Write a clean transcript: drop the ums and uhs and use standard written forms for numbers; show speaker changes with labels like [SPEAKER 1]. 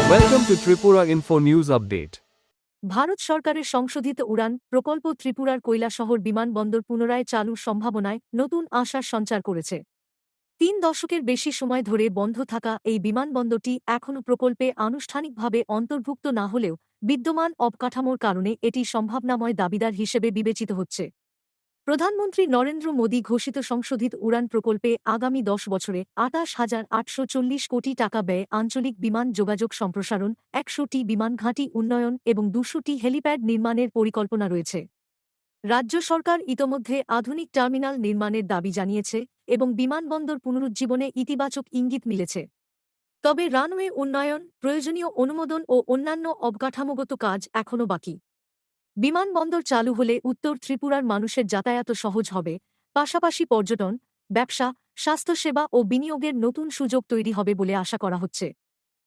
[SPEAKER 1] Welcome to Tripura Info News Update.
[SPEAKER 2] Bharat সরকারের সংশোধিত উড়ান প্রকল্প ত্রিপুরার কৈলাসহর বিমানবন্দর পুনরায় চালুর সম্ভাবনায় নতুন আশার সঞ্চার করেছে। ৩ দশকের বেশি সময় ধরে বন্ধ থাকা এই বিমানবন্দরটি এখনও প্রকল্পে আনুষ্ঠানিকভাবে অন্তর্ভুক্ত না হলেও বিদ্যমান অবকাঠামোর কারণে এটি সম্ভাবনাময় দাবিদার হিসেবে বিবেচিত হচ্ছে। প্রধানমন্ত্রী নরেন্দ্র মোদী ঘোষিত সংশোধিত উড়ান প্রকল্পে আগামী ১০ বছরে ২৮,৮৪০ কোটি টাকা ব্যয়ে আঞ্চলিক বিমান যোগাযোগ সম্প্রসারণ, ১০০টি বিমান ঘাঁটি উন্নয়ন এবং ২০০টি হেলিপ্যাড নির্মাণের পরিকল্পনা রয়েছে। রাজ্য সরকার ইতোমধ্যে আধুনিক টার্মিনাল নির্মাণের দাবি জানিয়েছে এবং বিমানবন্দর পুনরুজ্জীবনে ইতিবাচক ইঙ্গিত মিলেছে। তবে রানওয়ে উন্নয়ন, প্রয়োজনীয় অনুমোদন ও অন্যান্য অবকাঠামোগত কাজ এখনও বাকি। বিমানবন্দর চালু হলে উত্তর ত্রিপুরার মানুষের যাতায়াত সহজ হবে, পাশাপাশি পর্যটন, ব্যবসা, স্বাস্থ্যসেবা ও বিনিয়োগের নতুন সুযোগ তৈরি হবে বলে আশা করা হচ্ছে।